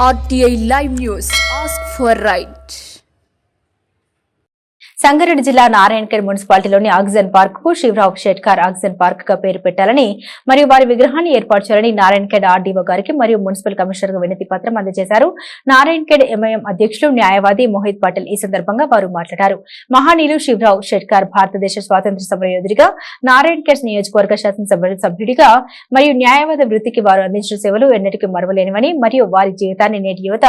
RTI Live News. Ask for right. Sangareddy జిల్లా Narayankhed మున్సిపాలిటీలోని oxygen park కు Sivarao Shetkar oxygen park గా పేరు పెట్టాలని మరియు వారి విగ్రహాన్ని ఏర్పాటు చేయాలని నారాయణఖేడ్ ఆర్డీఓ గారికి మరియు మున్సిపల్ కమిషనర్ కు వినతి పత్రం అందజేశారు. నారాయణఖేడ్ ఎంఐఎం అధ్యక్షులు న్యాయవాది మోహిత్ పటేల్ ఈ సందర్భంగా వారు మాట్లాడారు. మహానీయులు శివరావు షెట్కార్ భారతదేశ స్వాతంత్ర్య సమర యోధుడిగా, నారాయణఖేడ్ నియోజకవర్గ శాసనసభ సభ్యుడిగా మరియు న్యాయవాద వృత్తికి వారు అందించిన సేవలు ఎన్నటికీ మరవలేనివని మరియు వారి జీవితాన్ని నేటి యువత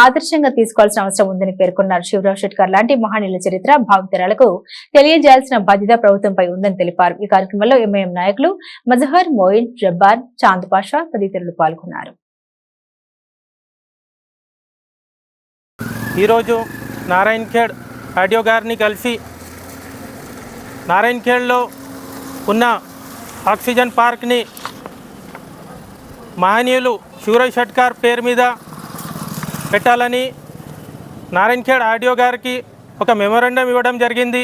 ఆదర్శంగా తీసుకోవాల్సిన అవసరం ఉందని పేర్కొన్నారు. శివరావు షెట్కార్ లాంటి మహానీయుల చరిత్ర భావితరాలకు తెలియజేయాల్సిన బాధ్యత ప్రభుత్వంపై ఉందని తెలిపారు. ఈ కార్యక్రమంలో ఎంఐఎం నాయకులు మజహర్, మోయిన్, జబ్బార్, చాంద్ పాషా తదితరులు పాల్గొన్నారు. ఈరోజు నారాయణఖేడ్ ఆడియో గారిని కలిసి నారాయణఖేడ్లో ఉన్న ఆక్సిజన్ పార్క్ని మహనీయులు శివరావు షెట్కార్ పేరు మీద పెట్టాలని నారాయణఖేడ్ ఆడియో గారికి ఒక మెమోరాండం ఇవ్వడం జరిగింది.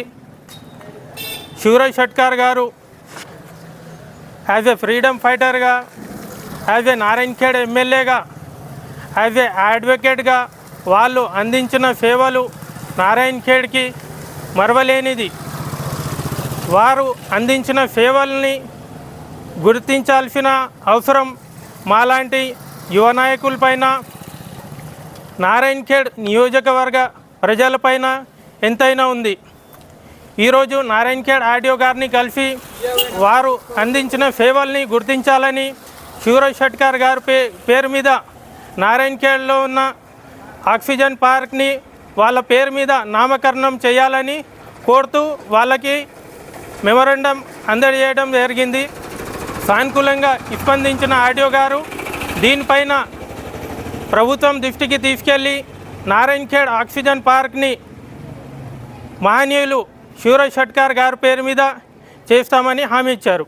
శివరావు షెట్కార్ గారు యాజ్ ఏ ఫ్రీడమ్ ఫైటర్గా, యాజ్ ఏ నారాయణఖేడ్ ఎమ్మెల్యేగా, యాజ్ ఏ అడ్వకేట్గా వాళ్ళు అందించిన సేవలు నారాయణఖేడ్కి మరవలేనిది. వారు అందించిన సేవల్ని గుర్తించాల్సిన అవసరం మాలాంటి యువ నాయకులపైన, నారాయణఖేడ్ నియోజకవర్గ ప్రజలపైన ఎంతైనా ఉంది. ఈరోజు నారాయణఖేడ్ ఆడియో గారిని కలిసి వారు అందించిన సేవల్ని గుర్తించాలని, శివరావు షెట్కార్ గారి పేరు మీద నారాయణఖేడ్లో ఉన్న ఆక్సిజన్ పార్క్ని వాళ్ళ పేరు మీద నామకరణం చేయాలని కోరుతూ వాళ్ళకి మెమోరాండం అందజేయడం జరిగింది. సానుకూలంగా స్పందించిన ఆడియో గారు దీనిపైన ప్రభుత్వం దృష్టికి తీసుకెళ్ళి నారాయణఖేడ్ ఆక్సిజన్ పార్క్ని మహనీయులు శివరావు షెట్కార్ గారి పేరు మీద చేస్తామని హామీ ఇచ్చారు.